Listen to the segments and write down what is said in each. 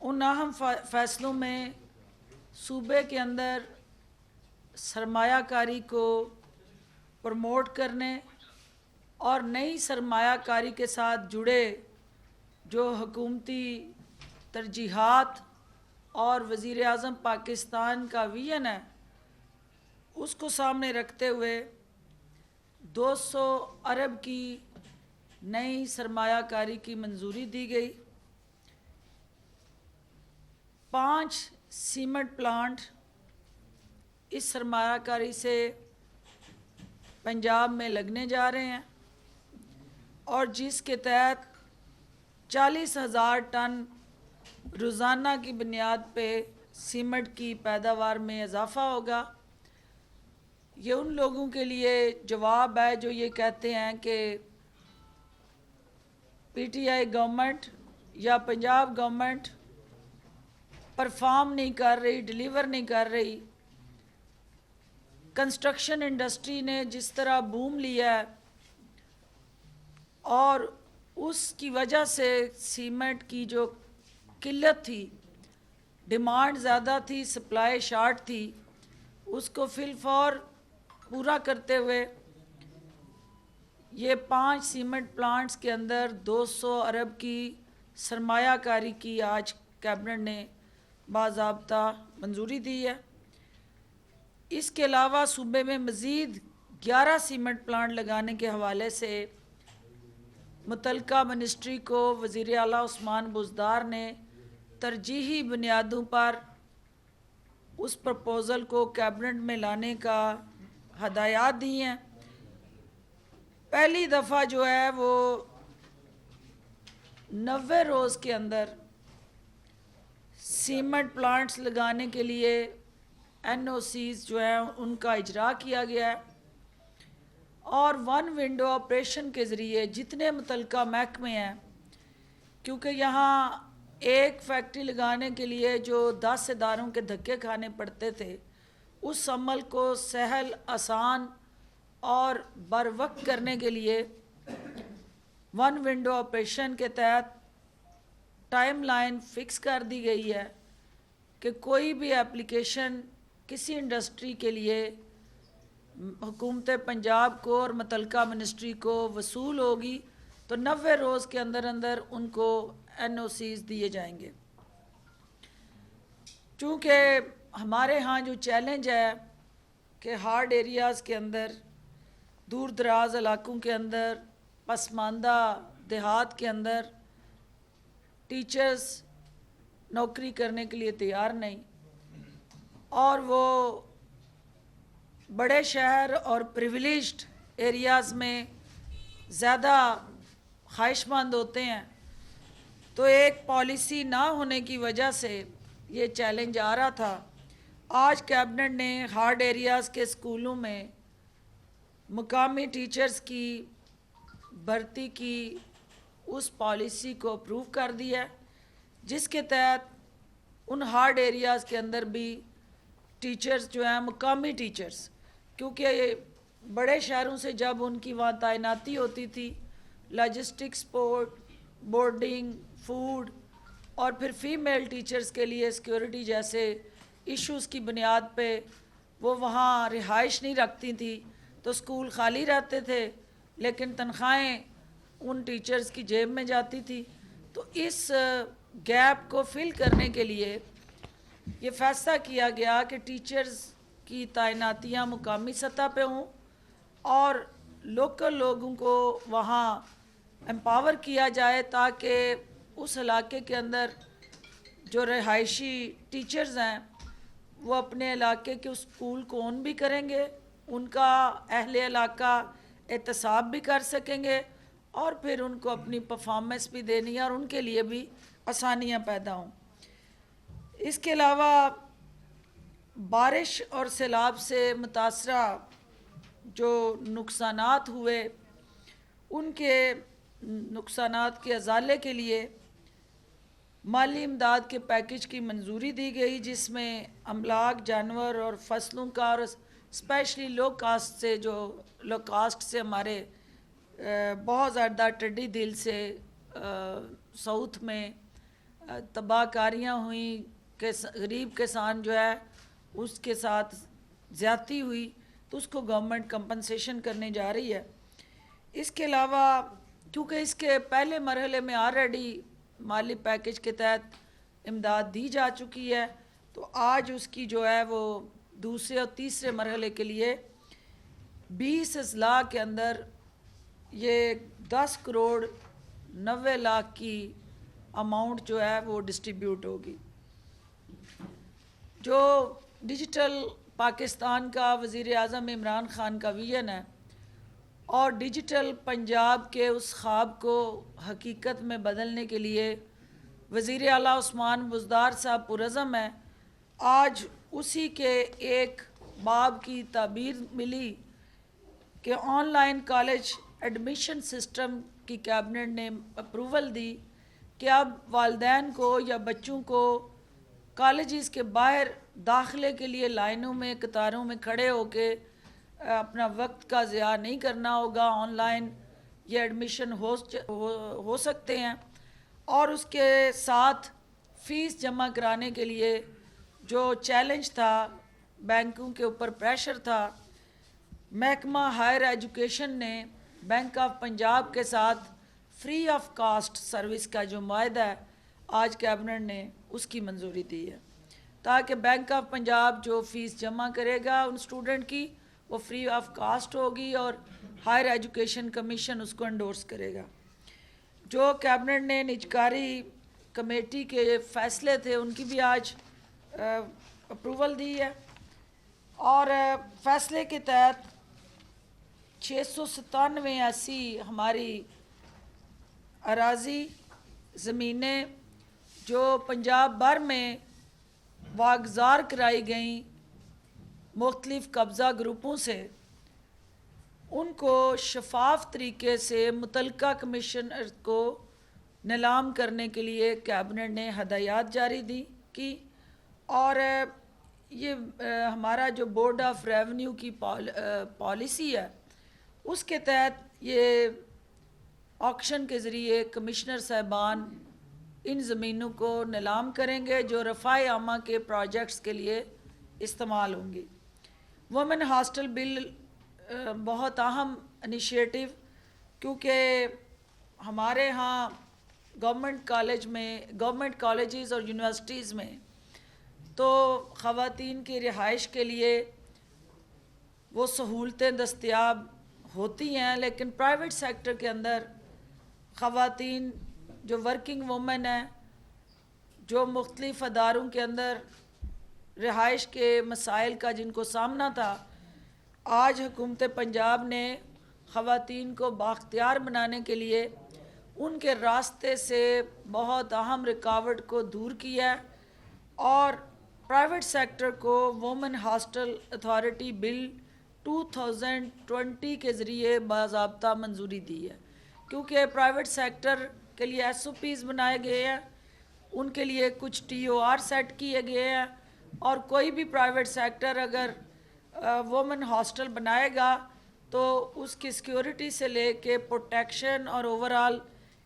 ان اہم فیصلوں میں صوبے کے اندر سرمایہ کاری کو پروموٹ کرنے اور نئی سرمایہ کاری کے ساتھ جڑے جو حکومتی ترجیحات اور وزیر اعظم پاکستان کا ویژن ہے اس کو سامنے رکھتے ہوئے 200 ارب کی نئی سرمایہ کاری کی منظوری دی گئی۔ 5 سیمنٹ پلانٹ اس سرمایہ کاری سے پنجاب میں لگنے جا رہے ہیں اور جس کے تحت 40,000 ٹن روزانہ کی بنیاد پہ سیمنٹ کی پیداوار میں اضافہ ہوگا۔ یہ ان لوگوں کے لیے جواب ہے جو یہ کہتے ہیں کہ پی ٹی آئی گورنمنٹ یا پنجاب گورنمنٹ پرفارم نہیں کر رہی، ڈیلیور نہیں کر رہی۔ کنسٹرکشن انڈسٹری نے جس طرح بوم لیا ہے اور اس کی وجہ سے سیمنٹ کی جو قلت تھی، ڈیمانڈ زیادہ تھی، سپلائی شارٹ تھی، اس کو فی الفور پورا کرتے ہوئے یہ 5 سیمنٹ پلانٹس کے اندر 200 ارب کی سرمایہ کاری کی آج کیبنٹ نے باضابطہ منظوری دی ہے۔ اس کے علاوہ صوبے میں مزید 11 سیمنٹ پلانٹ لگانے کے حوالے سے متعلقہ منسٹری کو وزیر اعلیٰ عثمان بزدار نے ترجیحی بنیادوں پر اس پرپوزل کو کیبنٹ میں لانے کا ہدایات دی ہیں۔ پہلی دفعہ جو ہے وہ 90 روز کے اندر سیمنٹ پلانٹس لگانے کے لیے این او سیز جو ہیں ان کا اجرا کیا گیا ہے اور 1 ونڈو آپریشن کے ذریعے جتنے متعلقہ محکمے ہیں، کیونکہ یہاں ایک فیکٹری لگانے کے لیے جو 10 اداروں کے دھکے کھانے پڑتے تھے، اس عمل کو سہل، آسان اور بر وقت کرنے کے لیے 1 ونڈو آپریشن کے تحت ٹائم لائن فکس کر دی گئی ہے کہ کوئی بھی اپلیکیشن کسی انڈسٹری کے لیے حکومت پنجاب کو اور متعلقہ منسٹری کو وصول ہوگی تو 90 روز کے اندر اندر ان کو این او سیز دیے جائیں گے۔ چونکہ ہمارے ہاں جو چیلنج ہے کہ ہارڈ ایریاز کے اندر، دور دراز علاقوں کے اندر، پسماندہ دیہات کے اندر ٹیچرز نوکری کرنے کے لیے تیار نہیں اور وہ بڑے شہر اور پریویلیجڈ ایریاز میں زیادہ خواہش مند ہوتے ہیں، تو ایک پالیسی نہ ہونے کی وجہ سے یہ چیلنج آ رہا تھا۔ آج کیبنٹ نے ہارڈ ایریاز کے اسکولوں میں مقامی ٹیچرز کی بھرتی کی اس پالیسی کو اپروو کر دیا ہے، جس کے تحت ان ہارڈ ایریاز کے اندر بھی ٹیچرز جو ہیں مقامی ٹیچرز، کیونکہ بڑے شہروں سے جب ان کی وہاں تعیناتی ہوتی تھی، لاجسٹک سپورٹ، بورڈنگ، فوڈ اور پھر فیمیل ٹیچرز کے لیے سیکیورٹی جیسے ایشوز کی بنیاد پہ وہ وہاں رہائش نہیں رکھتی تھی تو اسکول خالی رہتے تھے، لیکن تنخواہیں ان ٹیچرز کی جیب میں جاتی تھی۔ تو اس گیپ کو فل کرنے کے لیے یہ فیصلہ کیا گیا کہ ٹیچرز کی تعیناتیاں مقامی سطح پہ ہوں اور لوکل لوگوں کو وہاں امپاور کیا جائے تاکہ اس علاقے کے اندر جو رہائشی ٹیچرز ہیں وہ اپنے علاقے کے اسکول کو اون بھی کریں گے، ان کا اہل علاقہ احتساب بھی کر سکیں گے اور پھر ان کو اپنی پرفارمنس بھی دینی ہے اور ان کے لیے بھی آسانیاں پیدا ہوں۔ اس کے علاوہ بارش اور سیلاب سے متاثرہ جو نقصانات ہوئے ان کے نقصانات کے ازالے کے لیے مالی امداد کے پیکج کی منظوری دی گئی، جس میں املاک، جانور اور فصلوں کا اور اسپیشلی لو کاسٹ سے ہمارے بہت زیادہ ٹڈی دل سے ساؤتھ میں تباہ کاریاں ہوئیں کہ غریب کسان جو ہے اس کے ساتھ زیادتی ہوئی تو اس کو گورنمنٹ کمپنسیشن کرنے جا رہی ہے۔ اس کے علاوہ کیونکہ اس کے پہلے مرحلے میں آلریڈی مالی پیکج کے تحت امداد دی جا چکی ہے، تو آج اس کی جو ہے وہ دوسرے اور تیسرے مرحلے کے لیے 20 اضلاع کے اندر یہ 10 کروڑ 90 لاکھ کی اماؤنٹ جو ہے وہ ڈسٹریبیوٹ ہوگی۔ جو ڈیجیٹل پاکستان کا وزیر اعظم عمران خان کا ویژن ہے اور ڈیجیٹل پنجاب کے اس خواب کو حقیقت میں بدلنے کے لیے وزیر اعلیٰ عثمان بزدار صاحب پرعزم ہے، آج اسی کے ایک باب کی تعبیر ملی کہ on line college admission system کی کیبنٹ نے اپروول دی کہ اب والدین کو یا بچوں کو کالجز کے باہر داخلے کے لیے لائنوں میں قطاروں میں کھڑے ہو کے اپنا وقت کا ضیاع نہیں کرنا ہوگا، آن لائن یہ ایڈمیشن ہو سکتے ہیں۔ اور اس کے ساتھ فیس جمع کرانے کے لیے جو چیلنج تھا، بینکوں کے اوپر پریشر تھا، محکمہ ہائر ایجوکیشن نے بینک آف پنجاب کے ساتھ فری آف کاسٹ سروس کا جو معاہدہ ہے آج کیبنٹ نے اس کی منظوری دی ہے، تاکہ بینک آف پنجاب جو فیس جمع کرے گا ان اسٹوڈنٹ کی وہ فری آف کاسٹ ہوگی اور ہائر ایجوکیشن کمیشن اس کو انڈورس کرے گا۔ جو کیبنٹ نے نجکاری کمیٹی کے فیصلے تھے ان کی بھی آج اپروول دی ہے، اور فیصلے کے تحت 697 ایسی ہماری اراضی زمینیں جو پنجاب بھر میں واگزار کرائی گئیں مختلف قبضہ گروپوں سے، ان کو شفاف طریقے سے متعلقہ کمیشنر کو نیلام کرنے کے لیے کیبنٹ نے ہدایات جاری کی، اور یہ ہمارا جو بورڈ آف ریونیو کی پالیسی ہے اس کے تحت یہ آکشن کے ذریعے کمشنر صاحبان ان زمینوں کو نیلام کریں گے جو رفاع عامہ کے پروجیکٹس کے لیے استعمال ہوں گی۔ وومن ہاسٹل بل بہت اہم انیشیٹو، کیونکہ ہمارے ہاں گورنمنٹ کالجز اور یونیورسٹیز میں تو خواتین کی رہائش کے لیے وہ سہولتیں دستیاب ہوتی ہیں، لیکن پرائیویٹ سیکٹر کے اندر خواتین جو ورکنگ وومن ہیں، جو مختلف اداروں کے اندر رہائش کے مسائل کا جن کو سامنا تھا، آج حکومت پنجاب نے خواتین کو بااختیار بنانے کے لیے ان کے راستے سے بہت اہم رکاوٹ کو دور کیا ہے، اور پرائیویٹ سیکٹر کو وومن ہاسٹل اتھارٹی بل 2020 کے ذریعے باضابطہ منظوری دی ہے، کیونکہ پرائیویٹ سیکٹر کے لیے SOPs بنائے گئے ہیں، ان کے لیے کچھ TOR سیٹ کیے گئے ہیں، اور کوئی بھی پرائیویٹ سیکٹر اگر وومن ہاسٹل بنائے گا تو اس کی سیکیورٹی سے لے کے پروٹیکشن اور اوورآل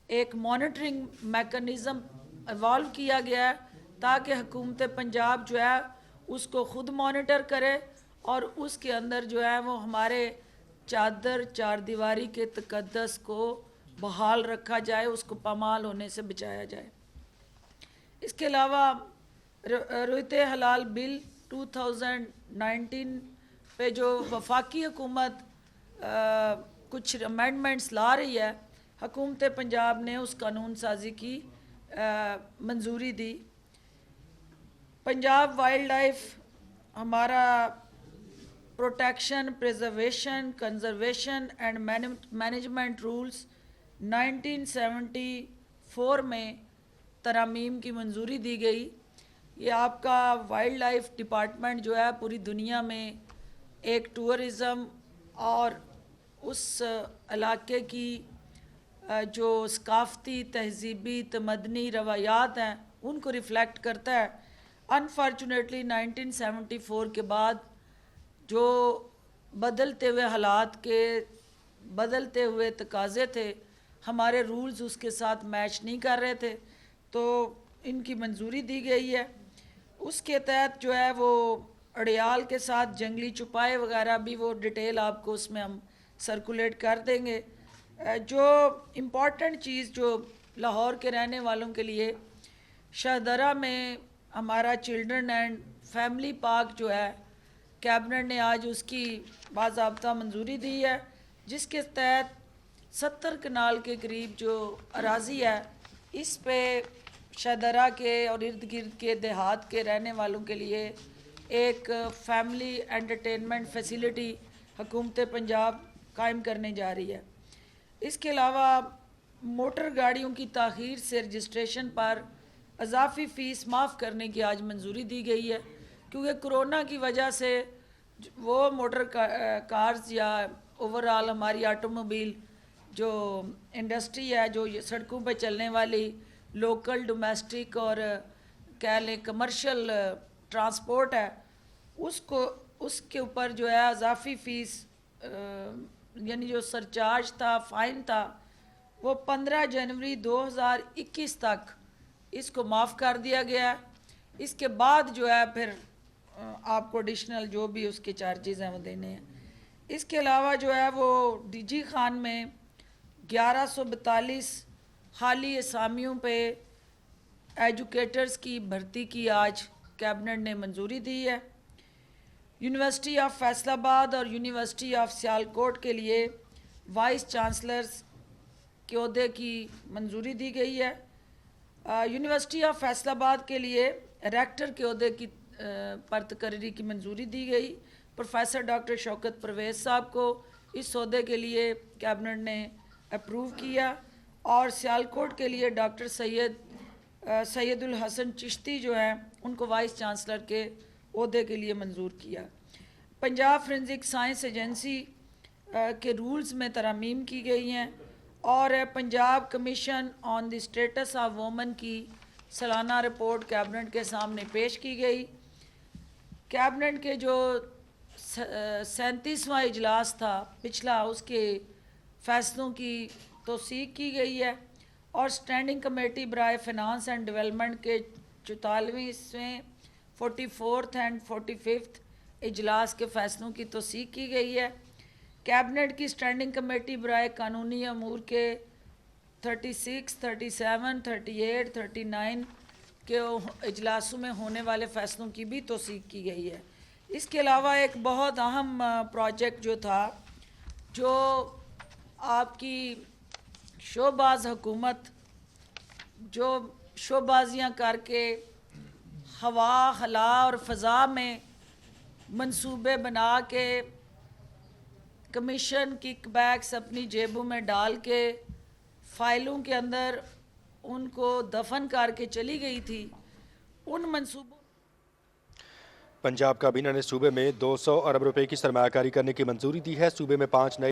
ایک مانیٹرنگ میکنزم ایوالو کیا گیا ہے، تاکہ حکومت پنجاب جو ہے اس کو خود مانیٹر کرے اور اس کے اندر جو ہے وہ ہمارے چار دیواری کے تقدس کو بحال رکھا جائے، اس کو پامال ہونے سے بچایا جائے۔ اس کے علاوہ رویت حلال بل 2019 پہ جو وفاقی حکومت کچھ امینڈمنٹس لا رہی ہے، حکومت پنجاب نے اس قانون سازی کی منظوری دی۔ پنجاب وائلڈ لائف ہمارا protection, preservation, conservation and management rules 1974 میں ترامیم کی منظوری دی گئی۔ یہ آپ کا وائلڈ لائف ڈپارٹمنٹ جو ہے پوری دنیا میں ایک ٹورزم اور اس علاقے کی جو ثقافتی، تہذیبی، تمدنی روایات ہیں ان کو ریفلیکٹ کرتا ہے۔ انفارچونیٹلی 1974 کے بعد جو بدلتے ہوئے حالات کے بدلتے ہوئے تقاضے تھے، ہمارے رولز اس کے ساتھ میچ نہیں کر رہے تھے، تو ان کی منظوری دی گئی ہے. اس کے تحت جو ہے وہ اڑیال کے ساتھ جنگلی چپائے وغیرہ بھی وہ ڈیٹیل آپ کو اس میں ہم سرکولیٹ کر دیں گے. جو امپورٹنٹ چیز جو لاہور کے رہنے والوں کے لیے شاہدرہ میں ہمارا چلڈرن اینڈ فیملی پارک جو ہے کیبنٹ نے آج اس کی باضابطہ منظوری دی ہے، جس کے تحت 70 کنال کے قریب جو اراضی ہے اس پہ شاہدرہ کے اور ارد گرد کے دیہات کے رہنے والوں کے لیے ایک فیملی انٹرٹینمنٹ فیسیلیٹی حکومت پنجاب قائم کرنے جا رہی ہے. اس کے علاوہ موٹر گاڑیوں کی تاخیر سے رجسٹریشن پر اضافی فیس معاف کرنے کی آج منظوری دی گئی ہے، کیونکہ کرونا کی وجہ سے وہ موٹر کارز یا اوورآل ہماری آٹو موبیل جو انڈسٹری ہے، جو سڑکوں پہ چلنے والی لوکل ڈومیسٹک اور کہہ لیں کمرشل ٹرانسپورٹ ہے، اس کے اوپر جو ہے اضافی فیس یعنی جو سرچارج تھا، فائن تھا، وہ 15 جنوری 2021 تک اس کو معاف کر دیا گیا ہے. اس کے بعد جو ہے پھر آپ کو ایڈیشنل جو بھی اس کے چارجز ہیں وہ دینے ہیں. اس کے علاوہ جو ہے وہ ڈی جی خان میں 1142 حالی اسامیوں پہ ایجوکیٹرز کی بھرتی کی آج کیبنٹ نے منظوری دی ہے. یونیورسٹی آف فیصل آباد اور یونیورسٹی آف سیالکوٹ کے لیے وائس چانسلرز کے عہدے کی منظوری دی گئی ہے. یونیورسٹی آف فیصل آباد کے لیے ریکٹر کے عہدے کی پر تقرری کی منظوری دی گئی. پروفیسر ڈاکٹر شوکت پرویز صاحب کو اس عہدے کے لیے کیبنٹ نے اپروو کیا، اور سیالکوٹ کے لیے ڈاکٹر سید الحسن چشتی جو ہیں ان کو وائس چانسلر کے عہدے کے لیے منظور کیا. پنجاب فورینزک سائنس ایجنسی کے رولز میں ترامیم کی گئی ہیں، اور Punjab commission on the status of women کی سالانہ رپورٹ کیبنٹ کے سامنے پیش کی گئی. کیبنٹ کے جو 37واں اجلاس تھا پچھلا، اس کے فیصلوں کی توثیق کی گئی ہے، اور اسٹینڈنگ کمیٹی برائے فنانس اینڈ ڈیولپمنٹ کے 44ویں 44th اینڈ 45th اجلاس کے فیصلوں کی توثیق کی گئی ہے. کیبنٹ کی اسٹینڈنگ کمیٹی برائے قانونی امور کے 36, 37, 38, 39 کے اجلاسوں میں ہونے والے فیصلوں کی بھی توثیق کی گئی ہے. اس کے علاوہ ایک بہت اہم پروجیکٹ جو تھا، جو آپ کی شوباز حکومت جو شوبازیاں کر کے ہوا، خلا اور فضا میں منصوبے بنا کے کمیشن کک بیکس اپنی جیبوں میں ڈال کے فائلوں کے اندر ان کو دفن کر کے چلی گئی تھی، ان منصوبوں پنجاب کابینہ نے صوبے میں 200 ارب روپے کی سرمایہ کاری کرنے کی منظوری دی ہے. صوبے میں 5 نئے